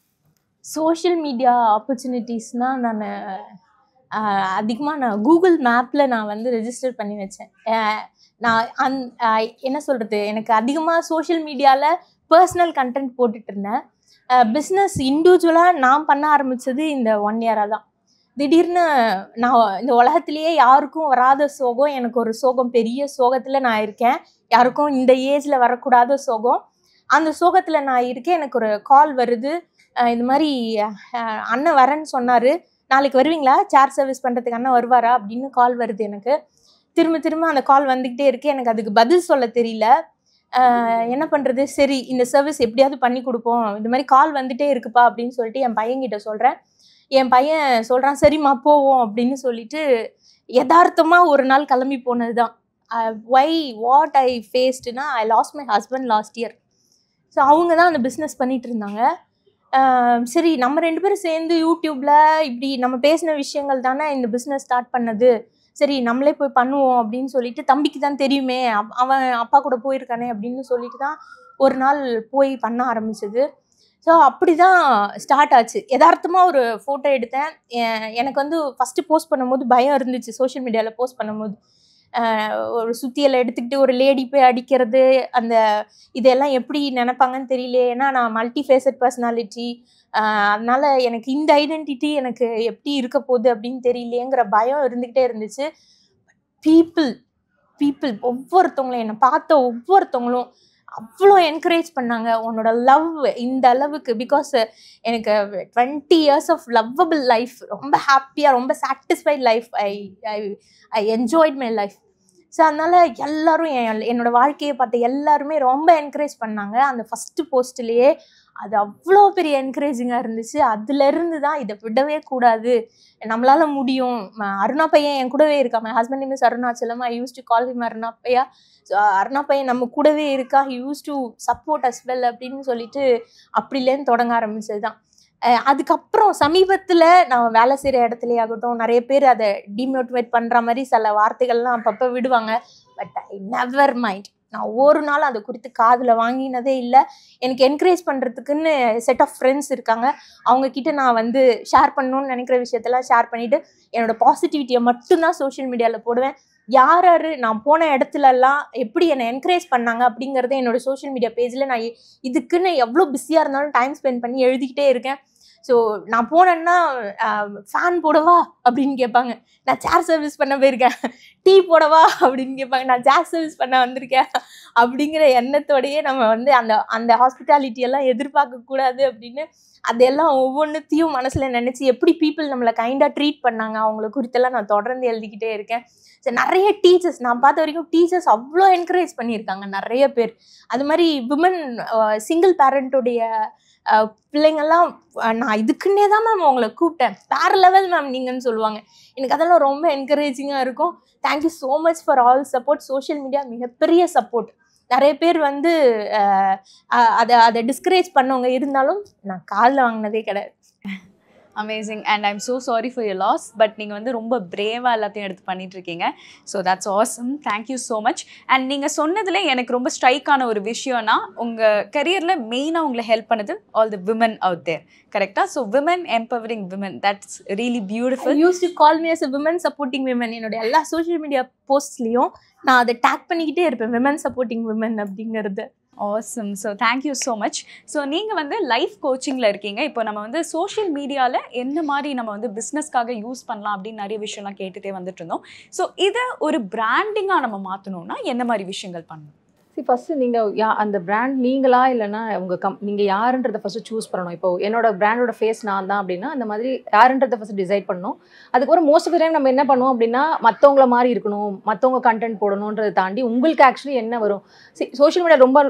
சோஷியல் மீடியா ஆப்பர்ச்சுனிட்டிஸ்னால் நான் அதிகமாக நான் கூகுள் மேப்பில் நான் வந்து ரெஜிஸ்டர் பண்ணி வச்சேன். நான் என்ன சொல்கிறது, எனக்கு அதிகமாக சோஷியல் மீடியாவில் பர்சனல் கண்டென்ட் போட்டுட்டு இருந்தேன். பிஸ்னஸ் இண்டிவிஜுவலாக நான் பண்ண ஆரம்பித்தது இந்த 1 இயராக தான். திடீர்னு நான் இந்த உலகத்துலேயே யாருக்கும் வராத சோகம், எனக்கு ஒரு சோகம், பெரிய சோகத்தில் நான் இருக்கேன். யாருக்கும் இந்த ஏஜில் வரக்கூடாத சோகம், அந்த சோகத்தில் நான் இருக்கேன். எனக்கு ஒரு கால் வருது, இந்த மாதிரி அண்ணன் வரேன்னு சொன்னார், நாளைக்கு வருவீங்களா, சேர் சர்வீஸ் பண்ணுறதுக்கு அண்ணன் வருவாரா அப்படின்னு கால் வருது. எனக்கு திரும்ப அந்த கால் வந்துக்கிட்டே இருக்கு. எனக்கு அதுக்கு பதில் சொல்ல தெரியல. என்ன பண்ணுறது, சரி இந்த சர்வீஸ் எப்படியாவது பண்ணி கொடுப்போம், இந்த மாதிரி கால் வந்துட்டே இருக்குப்பா அப்படின்னு சொல்லிட்டு என் பையன்கிட்ட சொல்கிறேன். என் பையன் சொல்கிறான், சரிம்மா போவோம் அப்படின்னு சொல்லிட்டு யதார்த்தமாக ஒரு நாள் கிளம்பி போனது தான். வாட் ஐ ஃபேஸ்டுனா, I lost my husband last year. So அவங்க தான் அந்த பிஸ்னஸ் பண்ணிகிட்டு இருந்தாங்க. சரி நம்ம 2 பேரும் சேர்ந்து யூடியூப்பில் இப்படி நம்ம பேசின விஷயங்கள் தானே இந்த பிஸ்னஸ் ஸ்டார்ட் பண்ணது, சரி நம்மளே போய் பண்ணுவோம் அப்படின்னு சொல்லிட்டு, தம்பிக்கு தான் தெரியுமே, அவன் அப்பா கூட போயிருக்கானே அப்படின்னு சொல்லிட்டு தான் ஒரு நாள் போய் பண்ண ஆரம்பிச்சது. ஸோ அப்படி தான் ஸ்டார்ட் ஆச்சு. யதார்த்தமாக ஒரு ஃபோட்டோ எடுத்தேன். எனக்கு வந்து ஃபஸ்ட்டு போஸ்ட் பண்ணும்போது பயம் இருந்துச்சு. சோஷியல் மீடியாவில் போஸ்ட் பண்ணும்போது ஒரு சுத்தியலை எடுத்துக்கிட்டு ஒரு லேடி போய் அடிக்கிறது, அந்த இதெல்லாம் எப்படி நினைப்பாங்கன்னு தெரியல. ஏன்னா நான் மல்டிஃபேசட் பர்சனாலிட்டி, அதனால எனக்கு இந்த ஐடென்டிட்டி எனக்கு எப்படி இருக்க போகுது அப்படின்னு தெரியலேங்கிற பயம் இருந்துக்கிட்டே இருந்துச்சு. பீப்புள் ஒவ்வொருத்தவங்களும், என்னை பார்த்த ஒவ்வொருத்தவங்களும் அவ்வளோ என்கரேஜ் பண்ணாங்க. உன்னோட லவ் இந்த அளவுக்கு, பிகாஸ் எனக்கு 20 years ஆஃப் லவ்வபிள் லைஃப், ரொம்ப ஹாப்பியாக, ரொம்ப satisfied life, I enjoyed my life. So அதனால் எல்லோரும் என்னோட வாழ்க்கையை பார்த்து எல்லாருமே ரொம்ப என்கரேஜ் பண்ணாங்க. அந்த ஃபஸ்ட்டு போஸ்ட்லேயே அது அவ்வளோ பெரிய என்கரேஜிங்காக இருந்துச்சு. அதுலேருந்து தான் இதை விடவே கூடாது, நம்மளால் முடியும். அருணா பையன் என் கூடவே இருக்கா. My husband name is Arunachalam. I use to call him Aruna Bhaiya. So Aruna பையன் நம்ம கூடவே இருக்கா, he use to support us well அப்படின்னு சொல்லிட்டு அப்படிலேருந்து தொடங்க ஆரம்பிச்சது தான். அதுக்கப்புறம் சமீபத்தில் நான் வேலை செய்கிற இடத்துலே ஆகட்டும், நிறைய பேர் அதை டிமோட்டிவேட் பண்ணுற மாதிரி சில வார்த்தைகள்லாம் அப்பப்போ விடுவாங்க. But I never mind. நான் ஒரு நாள் அதை குறித்து காதில் வாங்கினதே இல்லை. எனக்கு என்கரேஜ் பண்ணுறதுக்குன்னு செட் ஆஃப் ஃப்ரெண்ட்ஸ் இருக்காங்க. அவங்கக்கிட்ட நான் வந்து ஷேர் பண்ணணும்னு நினைக்கிற விஷயத்தெல்லாம் ஷேர் பண்ணிவிட்டு என்னோடய பாசிட்டிவிட்டியை மட்டும்தான் சோஷியல் மீடியாவில் போடுவேன். யார் நான் போன இடத்துலலாம் எப்படி என்னை என்கரேஜ் பண்ணாங்க அப்படிங்கிறத என்னோடய சோஷியல் மீடியா பேஜில் நான் இதுக்குன்னு எவ்வளோ பிஸியாக இருந்தாலும் டைம் ஸ்பெண்ட் பண்ணி எழுதிக்கிட்டே இருக்கேன். ஸோ நான் போனேன்னா ஃபேன் போடவா அப்படின்னு கேட்பாங்க, நான் சேர் சர்வீஸ் பண்ண போயிருக்கேன். டீ போடவா அப்படின்னு கேட்பாங்க, நான் சேர் சர்வீஸ் பண்ண வந்திருக்கேன். அப்படிங்கிற எண்ணத்தோடையே நம்ம வந்து அந்த ஹாஸ்பிட்டாலிட்டியெல்லாம் எதிர்பார்க்கக்கூடாது அப்படின்னு அதெல்லாம் ஒவ்வொன்றுத்தையும் மனசில் நினச்சி எப்படி பீப்புள் நம்மளை கைண்டாக ட்ரீட் பண்ணாங்க அவங்கள குறித்தெல்லாம் நான் தொடர்ந்து எழுதிக்கிட்டே இருக்கேன். ஸோ நிறைய டீச்சர்ஸ், நான் பார்த்த வரைக்கும் டீச்சர்ஸ் அவ்வளோ என்கரேஜ் பண்ணியிருக்காங்க நிறைய பேர். அது மாதிரி விமன் சிங்கிள் பேரண்ட்டுடைய பிள்ளைங்கள்லாம், நான் இதுக்குன்னே தான் மேம் உங்களை கூப்பிட்டேன், வேறு லெவல் மேம் நீங்கன்னு சொல்லுவாங்க. எனக்கு அதெல்லாம் ரொம்ப என்கரேஜிங்காக இருக்கும். Thank you so much for all support. Social media மிகப்பெரிய சப்போர்ட். நிறைய பேர் வந்து அதை டிஸ்கரேஜ் பண்ணவங்க இருந்தாலும் நான் காலில் வாங்கினதே கிடையாது. Amazing. And I'm so sorry for your loss. But நீங்கள் வந்து ரொம்ப பிரேவாக எல்லாத்தையும் எடுத்து பண்ணிட்டு இருக்கீங்க. So that's awesome. Thank you so much. And நீங்கள் சொன்னதில் எனக்கு ரொம்ப ஸ்ட்ரைக்கான ஒரு விஷயம்னா, உங்கள் கரியரில் மெயினாக உங்களை ஹெல்ப் பண்ணது all the women out there. கரெக்டாக? So women empowering women, that's really beautiful. Use to call me as a women supporting women. என்னோட எல்லா சோஷியல் மீடியா போஸ்ட்லேயும் நான் அதை டேக் பண்ணிக்கிட்டே இருப்பேன், விமன் சப்போர்ட்டிங் விமன் அப்படிங்கிறது. Awesome. So thank you so much. So நீங்கள் வந்து லைஃப் கோச்சிங்கில் இருக்கீங்க. இப்போ நம்ம வந்து சோஷியல் மீடியாவில் என்ன மாதிரி நம்ம வந்து பிஸ்னஸ்க்காக யூஸ் பண்ணலாம் அப்படின்னு நிறைய விஷயம்லாம் கேட்டுகிட்டே வந்துட்டு இருந்தோம். ஸோ இதை ஒரு பிராண்டிங்காக நம்ம மாற்றணும்னா என்ன மாதிரி விஷயங்கள் பண்ணணும்? ஃபஸ்ட்டு நீங்கள் அந்த பிராண்ட் நீங்களா இல்லைனா நீங்கள் யாருன்றதை ஃபஸ்ட்டு சூஸ் பண்ணணும். இப்போ என்னோட பிராண்டோட ஃபேஸ் நான் தான் அப்படின்னா அந்த மாதிரி யாருன்றதை ஃபஸ்ட்டு டிசைட் பண்ணணும். அதுக்கப்புறம் மோஸ்ட் ஆஃப் த டைம் நம்ம என்ன பண்ணுவோம் அப்படின்னா மற்றவங்கள மாதிரி இருக்கணும், மற்றவங்க கண்டென்ட் போடணுன்றதை தாண்டி உங்களுக்கு ஆக்சுவலி என்ன வரும். சோஷியல் மீடியா ரொம்ப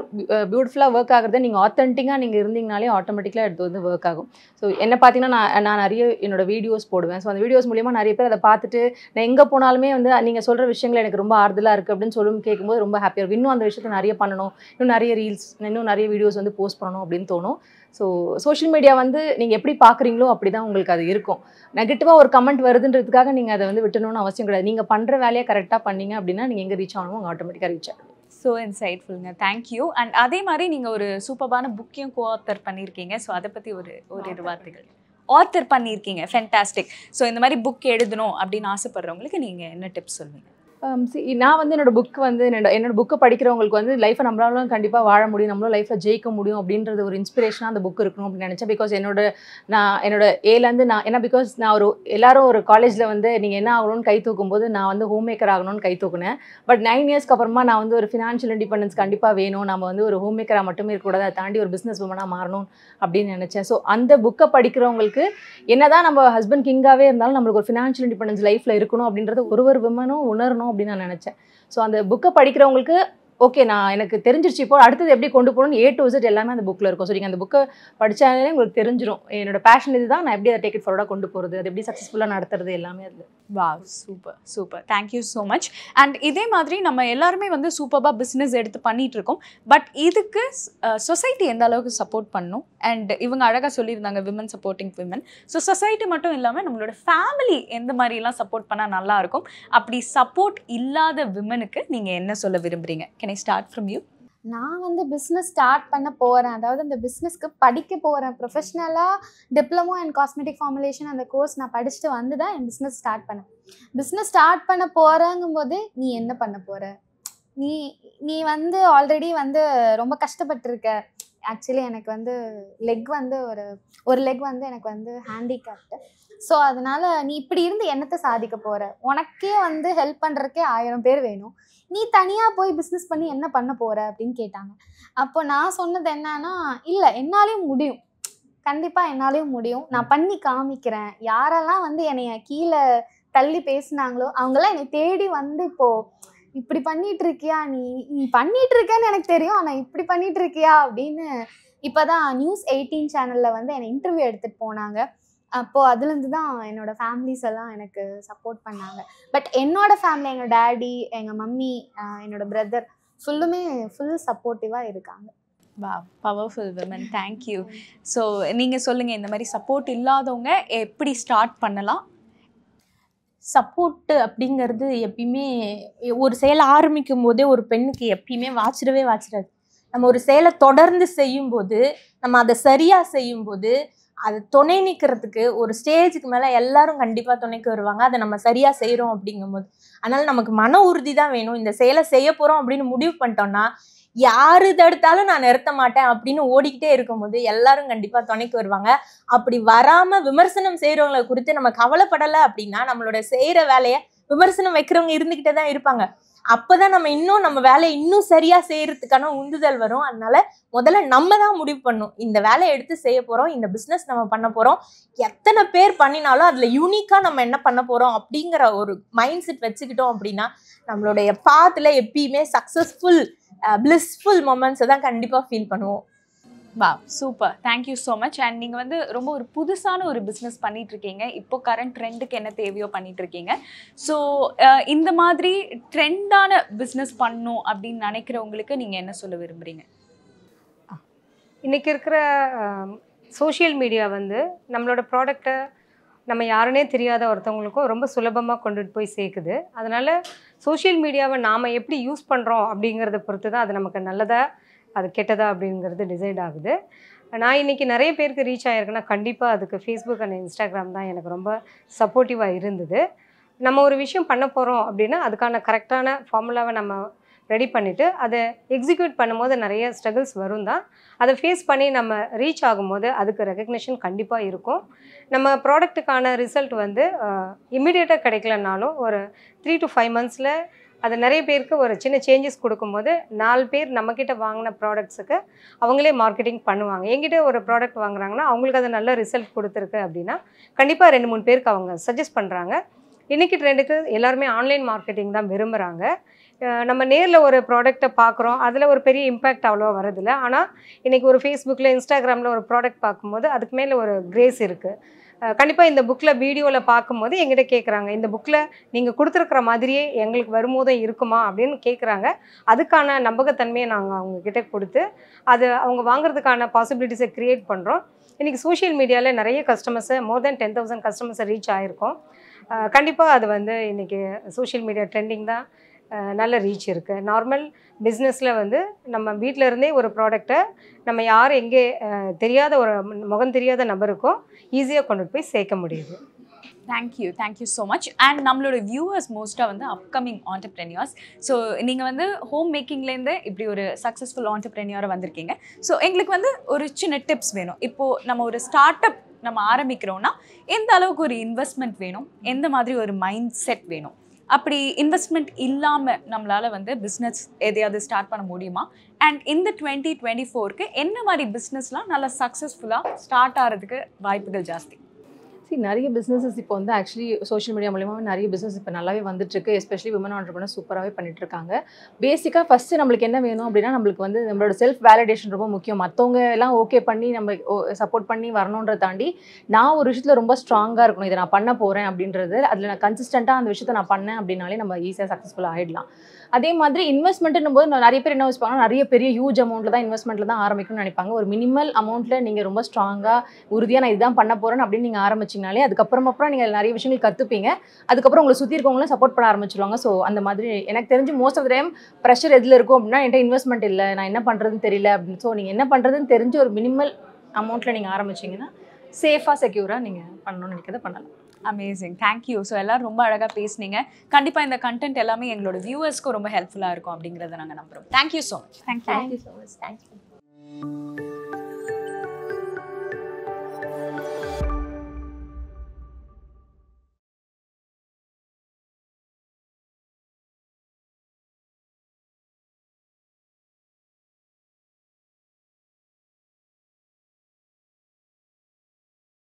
பியூட்டிஃபுல்லாக ஒர்க் ஆகுறத நீங்கள் ஆத்தென்டிக்காக நீங்கள் இருந்தீங்கனாலே ஆட்டோமேட்டிக்காக எடுத்து வந்து ஒர்க் ஆகும். ஸோ என்ன பார்த்தீங்கன்னா நான் நிறைய என்னோட வீடியோஸ் போடுவேன். ஸோ அந்த வீடியோஸ் மூலியமாக நிறைய பேர் அதை பார்த்துட்டு நான் எங்கே போனாலுமே வந்து நீங்கள் சொல்கிற விஷயங்கள் எனக்கு ரொம்ப ஆறுதலாக இருக்குது அப்படின்னு சொல்லி கேட்கும்போது ரொம்ப ஹாப்பியாக இருக்கும். இன்னும் அந்த விஷயத்தை நிறைய பண்ணணும், இன்னும் நிறைய ரீல்ஸ், இன்னும் நிறைய வீடியோஸ் வந்து போஸ்ட் பண்ணணும் அப்படின்னு தோணும். ஸோ சோஷியல் மீடியா வந்து நீங்கள் எப்படி பார்க்குறீங்களோ அப்படி தான் உங்களுக்கு அது இருக்கும். நெகட்டிவாக ஒரு கமெண்ட் வருதுன்றதுக்காக நீங்கள் அதை வந்து விட்டணும்னு அவசியம் கிடையாது. நீங்கள் பண்ணுற வேலையை கரெக்டாக பண்ணீங்க அப்படின்னா நீங்கள் எங்கே ரீச் ஆகணுமோ ஆட்டோமேட்டிக்காக ரீச் ஆகும். ஸோ இன்சைட்ஃபுல்லுங்க. தேங்க்யூ. அண்ட் அதே மாதிரி நீங்கள் ஒரு சூப்பரான புக்கையும் ஆத்தர் பண்ணியிருக்கீங்க. ஸோ அதை பற்றி ஒரு வார்த்தைகள். ஆத்தர் பண்ணியிருக்கீங்க, ஃபென்டாஸ்டிக். ஸோ இந்த மாதிரி புக் எழுதணும் அப்படின்னு ஆசைப்படுறவங்களுக்கு நீங்கள் என்ன டிப்ஸ் சொல்வீங்க? நான் வந்து என்னோட புக் வந்து என்னோட புக்கை படிக்கிறவங்களுக்கு வந்து லைஃப்பை நம்மளாலும் கண்டிப்பாக வாழ முடியும், நம்மளும் லைஃப்பில் ஜெயிக்க முடியும் அப்படின்றது ஒரு இன்ஸ்பிரேஷனாக அந்த புக் இருக்கணும் அப்படின்னு நினச்சேன். பிகாஸ் என்னோட ஏலேருந்து பிகாஸ் நான் எல்லாரும் ஒரு காலேஜில் வந்து நீங்கள் என்ன ஆகணும்னு கை தூக்கும் போது நான் வந்து ஹோம் மேக்கர் ஆகணும்னு கை தூக்குனேன். பட் 9 இயர்ஸ்க்கு அப்புறமா நான் வந்து ஒரு ஃபினான்ஷியல் இண்டிபெண்டன்ஸ் கண்டிப்பாக வேணும், நம்ம வந்து ஒரு ஹோம் மேக்கராக மட்டுமே இருக்கக்கூடாது, அதை தாண்டி ஒரு பிஸ்னஸ் உமனாக மாறணும் அப்படின்னு நினச்சேன். ஸோ அந்த புக்கை படிக்கிறவங்களுக்கு என்னதான் நம்ம ஹஸ்பண்ட் கிங்காகவே இருந்தாலும் நம்மளுக்கு ஒரு ஃபினான்ஷியல் இண்டிபெண்டன்ஸ் லைஃப்பில் இருக்கணும் அப்படின்றது ஒரு விமனும் உணரணும் அப்படின்னு நான் நினச்சேன். ஸோ அந்த புக்கை படிக்கிறவங்களுக்கு ஓகே நான் எனக்கு தெரிஞ்சிருச்சு, இப்போ அடுத்தது எப்படி கொண்டு போகணும்னு A to Z எல்லாமே அந்த புக்கில் இருக்கும். ஸோ நீங்கள் அந்த புக்கை படித்தாலே உங்களுக்கு தெரிஞ்சிடும் என்னோட பேஷன் இதுதான், நான் எப்படி அதை டேக் இட் ஃபார்வர்டாக கொண்டு போகிறது, அது எப்படி சக்ஸஸ்ஃபுல்லாக நடத்துறது எல்லாமே அதில். Wow, super super. Thank you so much. And இதே மாதிரி நம்ம எல்லாருமே வந்து சூப்பராக பிஸ்னஸ் எடுத்து பண்ணிட்டு இருக்கோம். பட் இதுக்கு சொசைட்டி எந்த அளவுக்கு சப்போர்ட் பண்ணணும்? அண்ட் இவங்க அழகாக சொல்லியிருந்தாங்க women supporting women. So society மட்டும் இல்லாமல் நம்மளோட ஃபேமிலி எந்த மாதிரிலாம் சப்போர்ட் பண்ணால் நல்லாயிருக்கும்? அப்படி சப்போர்ட் இல்லாத விமனுக்கு நீங்கள் என்ன சொல்ல விரும்புகிறீங்க? Can I start from you? நான் வந்து பிஸ்னஸ் ஸ்டார்ட் பண்ண போகிறேன், அதாவது இந்த பிஸ்னஸ்க்கு படிக்க போகிறேன். ப்ரொஃபஷ்னலாக டிப்ளமோ அண்ட் காஸ்மெட்டிக் ஃபார்முலேஷன் அந்த கோர்ஸ் நான் படிச்சுட்டு வந்து தான் என் பிஸ்னஸ் ஸ்டார்ட் பண்ணேன். பிஸ்னஸ் ஸ்டார்ட் பண்ண போகிறேங்கும்போது நீ என்ன பண்ண போகிற, நீ வந்து ஆல்ரெடி வந்து ரொம்ப கஷ்டப்பட்டுருக்க. ஆக்சுவலி எனக்கு வந்து லெக் வந்து ஒரு லெக் வந்து எனக்கு வந்து ஹேண்டிகேப்டு. ஸோ அதனால் நீ இப்படி இருந்து என்னத்தை சாதிக்க போகிற, உனக்கே வந்து ஹெல்ப் பண்ணுறதுக்கே 1000 பேர் வேணும், நீ தனியாக போய் பிஸ்னஸ் பண்ணி என்ன பண்ண போகிற அப்படின்னு கேட்டாங்க. அப்போ நான் சொன்னது என்னன்னா, இல்லை என்னாலையும் முடியும், கண்டிப்பாக என்னாலையும் முடியும், நான் பண்ணி காமிக்கிறேன். யாரெல்லாம் வந்து என்னைய கீழே தள்ளி பேசினாங்களோ அவங்களாம் என்னை தேடி வந்து இப்போது இப்படி பண்ணிட்டு இருக்கியா, நீ பண்ணிட்டு இருக்கேன்னு எனக்கு தெரியும், ஆனால் இப்படி பண்ணிட்டு இருக்கியா அப்படின்னு இப்போ தான் News 18 சேனலில் வந்து என்னை இன்டர்வியூ எடுத்துகிட்டு போனாங்க. அப்போது அதுலேருந்து தான் என்னோட ஃபேமிலிஸ் எல்லாம் எனக்கு சப்போர்ட் பண்ணாங்க. பட் என்னோட ஃபேமிலி, எங்கள் டேடி, எங்கள் மம்மி, என்னோட பிரதர் ஃபுல் சப்போர்ட்டிவாக இருக்காங்க. வா, பவர்ஃபுல் விமன். தேங்க்யூ. ஸோ நீங்கள் சொல்லுங்கள், இந்த மாதிரி சப்போர்ட் இல்லாதவங்க எப்படி ஸ்டார்ட் பண்ணலாம்? சப்போர்ட்டு அப்படிங்கிறது எப்பயுமே ஒரு செயலை ஆரம்பிக்கும் போதே ஒரு பெண்ணுக்கு எப்பயுமே வாச்சிடவே வாச்சிடாது. நம்ம ஒரு செயலை தொடர்ந்து செய்யும்போது, நம்ம அதை சரியாக செய்யும்போது, அதை துணை நிற்கிறதுக்கு ஒரு ஸ்டேஜுக்கு மேலே எல்லாரும் கண்டிப்பாக துணைக்கு வருவாங்க, அதை நம்ம சரியாக செய்கிறோம் அப்படிங்கும்போது. அதனால் நமக்கு மன உறுதி தான் வேணும். இந்த செயலை செய்ய போகிறோம் அப்படின்னு முடிவு பண்ணிட்டோம்னா யாரு தடுத்தாலும் நான் நிறுத்த மாட்டேன் அப்படின்னு ஓடிக்கிட்டே இருக்கும்போது எல்லாரும் கண்டிப்பாக துணைக்கு வருவாங்க. அப்படி வராமல் விமர்சனம் செய்கிறவங்களை குறித்து நம்ம கவலைப்படலை அப்படின்னா நம்மளோட செய்கிற வேலையை விமர்சனம் வைக்கிறவங்க இருந்துக்கிட்டே தான் இருப்பாங்க. அப்போதான் நம்ம வேலையை இன்னும் சரியாக செய்கிறதுக்கான உந்துதல் வரும். அதனால முதல்ல நம்ம தான் முடிவு பண்ணணும், இந்த வேலையை எடுத்து செய்ய போகிறோம், இந்த பிஸ்னஸ் நம்ம பண்ண போகிறோம், எத்தனை பேர் பண்ணினாலும் அதில் யூனிக்காக நம்ம என்ன பண்ண போகிறோம் அப்படிங்கிற ஒரு மைண்ட் செட் வச்சுக்கிட்டோம் அப்படின்னா நம்மளுடைய பாத்தில் எப்பயுமே சக்ஸஸ்ஃபுல் பிளிஸ்ஃபுல் மொமெண்ட்ஸை தான் கண்டிப்பாக ஃபீல் பண்ணுவோம். வா, super. Thank you so much. And நீங்கள் வந்து ரொம்ப ஒரு புதுசான ஒரு பிஸ்னஸ் பண்ணிகிட்ருக்கீங்க. இப்போ கரண்ட் ட்ரெண்டுக்கு என்ன தேவையோ பண்ணிகிட்ருக்கீங்க. ஸோ இந்த மாதிரி ட்ரெண்டான பிஸ்னஸ் பண்ணணும் அப்படின்னு நினைக்கிறவங்களுக்கு நீங்கள் என்ன சொல்ல விரும்புகிறீங்க? இன்றைக்கி இருக்கிற சோஷியல் மீடியா வந்து நம்மளோட ப்ராடக்டை நம்ம யாருன்னே தெரியாத ஒருத்தவங்களுக்கும் ரொம்ப சுலபமாக கொண்டுட்டு போய் சேர்க்குது. அதனால் சோஷியல் மீடியாவை நாம் எப்படி யூஸ் பண்ணுறோம் அப்படிங்கிறத பொறுத்து தான் அது நமக்கு நல்லதா அது கெட்டதா அப்படிங்கிறது டிசைட் ஆகுது. நான் இன்றைக்கி நிறைய பேருக்கு ரீச் ஆகிருக்குன்னா கண்டிப்பாக அதுக்கு ஃபேஸ்புக் அண்ட் இன்ஸ்டாகிராம் தான் எனக்கு ரொம்ப சப்போர்ட்டிவாக இருந்தது. நம்ம ஒரு விஷயம் பண்ண போகிறோம் அப்படின்னா அதுக்கான கரெக்டான ஃபார்முலாவை நம்ம ரெடி பண்ணிவிட்டு அதை எக்ஸிக்யூட் பண்ணும்போது நிறைய ஸ்ட்ரகிள்ஸ் வரும் தான். அதை ஃபேஸ் பண்ணி நம்ம ரீச் ஆகும்போது அதுக்கு ரெகக்னிஷன் கண்டிப்பாக இருக்கும். நம்ம ப்ராடக்ட்டுக்கான ரிசல்ட் வந்து இம்மிடியேட்டாக கிடைக்கலனாலும் ஒரு 3 to 5 monthஸில் அது நிறைய பேருக்கு ஒரு சின்ன சேஞ்சஸ் கொடுக்கும்போது 4 பேர் நம்மக்கிட்ட வாங்கின ப்ராடக்ட்ஸுக்கு அவங்களே மார்க்கெட்டிங் பண்ணுவாங்க. என்கிட்ட ஒரு ப்ராடக்ட் வாங்குறாங்கன்னா அவங்களுக்கு அது நல்ல ரிசல்ட் கொடுத்துருக்கு அப்படின்னா கண்டிப்பாக 2-3 பேருக்கு அவங்க சஜஸ்ட் பண்ணுறாங்க. இன்றைக்கி ட்ரெண்டுக்கு எல்லாருமே ஆன்லைன் மார்க்கெட்டிங் தான் விரும்புகிறாங்க. நம்ம நேரில் ஒரு ப்ராடக்ட்டை பார்க்குறோம், அதில் ஒரு பெரிய இம்பேக்ட் அவ்வளோவா வரதில்லை. ஆனால் இன்றைக்கி ஒரு ஃபேஸ்புக்கில் இன்ஸ்டாகிராமில் ஒரு ப்ராடக்ட் பார்க்கும்போது அதுக்கு மேலே ஒரு கிரேஸ் இருக்குது. கண்டிப்பாக இந்த புக்கில் வீடியோவில் பார்க்கும்போது எங்கிட்ட கேட்குறாங்க, இந்த புக்கில் நீங்கள் கொடுத்துருக்குற மாதிரியே எங்களுக்கு வரும்போதும் இருக்குமா அப்படின்னு கேட்குறாங்க. அதுக்கான நம்பகத்தன்மையை நாங்கள் அவங்கக்கிட்ட கொடுத்து அது அவங்க வாங்குறதுக்கான பாசிபிலிட்டிஸை க்ரியேட் பண்ணுறோம். இன்றைக்கி சோஷியல் மீடியாவில் நிறைய கஸ்டமர்ஸை மோர் தென் 10,000 கஸ்டமர்ஸை ரீச் ஆகிருக்கோம். கண்டிப்பாக அது வந்து இன்றைக்கி சோஷியல் மீடியா ட்ரெண்டிங் தான் நல்ல ரீச் இருக்குது. நார்மல் பிஸ்னஸில் வந்து நம்ம வீட்டில் இருந்தே ஒரு ப்ராடக்டை நம்ம யார் எங்கே தெரியாத ஒரு முகம் தெரியாத நபருக்கும் ஈஸியாக கொண்டு போய் சேர்க்க முடியுது. Thank you so much. அண்ட் நம்மளோட வியூவர்ஸ் மோஸ்ட்டாக வந்து அப்கமிங் ஆண்டர்ப்ரெனியர்ஸ். ஸோ நீங்கள் வந்து ஹோம் மேக்கிங்லேருந்து இப்படி ஒரு சக்ஸஸ்ஃபுல் ஆண்டர்ப்ரெனியராக வந்திருக்கீங்க. ஸோ எங்களுக்கு வந்து ஒரு சின்ன டிப்ஸ் வேணும். இப்போது நம்ம ஒரு ஸ்டார்ட் அப் நம்ம ஆரம்பிக்கிறோன்னா எந்த அளவுக்கு ஒரு இன்வெஸ்ட்மெண்ட் வேணும், எந்த மாதிரி ஒரு மைண்ட் செட் வேணும், அப்படி இன்வெஸ்ட்மெண்ட் இல்லாமல் நம்மளால் வந்து பிஸ்னஸ் எதையாவது ஸ்டார்ட் பண்ண முடியுமா, அண்ட் இந்த 2024க்கு என்ன மாதிரி பிஸ்னஸ்லாம் நல்லா சக்ஸஸ்ஃபுல்லாக ஸ்டார்ட் ஆகிறதுக்கு வாய்ப்புகள் ஜாஸ்தி? நிறைய பிஸ்னஸஸ் இப்போ வந்து ஆக்சுவலி சோஷியல் மீடியா மூலியமாக நிறைய பிஸ்னஸ் இப்போ நல்லாவே வந்துட்டுருக்கு. எஸ்பெஷலி விமன் ஆண்டர்ப்ரனர் சூப்பராகவே பண்ணிட்டுருக்காங்க. பேசிக்காக ஃபஸ்ட்டு நம்மளுக்கு என்ன வேணும் அப்படின்னா நம்மளுக்கு வந்து நம்மளோட செல்ஃப் வேலிடேஷன் ரொம்ப முக்கியம். மற்றவங்க எல்லாம் ஓகே பண்ணி நம்ம சப்போர்ட் பண்ணி வரணுன்றதை தாண்டி நான் ஒரு விஷயத்தில் ரொம்ப ஸ்ட்ராங்காக இருக்கணும், இதை நான் பண்ண போகிறேன் அப்படின்றது, அதில் நான் கன்சிஸ்டண்ட்டாக அந்த விஷயத்தை நான் பண்ணேன் அப்படின்னாலே நம்ம ஈஸியாக சக்ஸஸ்ஃபுல்லாக ஆகிடலாம். அதே மாதிரி இன்வெஸ்ட்மெண்ட்டும் போது நிறைய பேர் என்ன வச்சுப்பாங்கன்னா நிறைய பெரிய ஹியூஜ் அமௌண்ட்டில் தான் இன்வெஸ்ட்மெண்ட்டில் தான் ஆரம்பிக்கணும்னு நினைப்பாங்க. ஒரு மினிமல் அமௌண்ட்டில் நீங்கள் ரொம்ப ஸ்ட்ராங்காக உறுதியாக நான் இதுதான் பண்ண போகிறேன் அப்படின்னு நீங்கள் ஆரம்பிச்சிங்கனாலே அதுக்கப்புறம் நீங்கள் நிறைய விஷயங்கள் கற்றுப்பீங்க. அதுக்கப்புறம் உங்களை சுற்றி இருக்கவங்களும் சப்போர்ட் பண்ண ஆரம்பிச்சிருவாங்க. ஸோ அந்த மாதிரி எனக்கு தெரிஞ்சு most of the time pressure எதில் இருக்கும் அப்படின்னா என்கிட்ட இன்வெஸ்ட்மெண்ட் இல்லை, நான் என்ன பண்ணுறதுன்னு தெரியல அப்படின்னு. ஸோ நீங்கள் என்ன பண்ணுறதுன்னு தெரிஞ்சு ஒரு மினிமல் அமௌண்ட்டில் நீங்கள் ஆரம்பிச்சிங்கன்னா சேஃபாக செக்யூராக நீங்கள் பண்ணணும்னு நினைக்கிறத பண்ணலாம். Amazing, thank you. ஸோ எல்லோரும் ரொம்ப அழகாக பேசுனீங்க. கண்டிப்பாக இந்த கண்டென்ட் எல்லாமே எங்களோட வியூவர்ஸ்க்கும் ரொம்ப ஹெல்ப்ஃபுல்லாக இருக்கும் அப்படிங்கிறத நாங்கள் நம்புகிறோம். Thank you so much. Thank you so much. Thank you.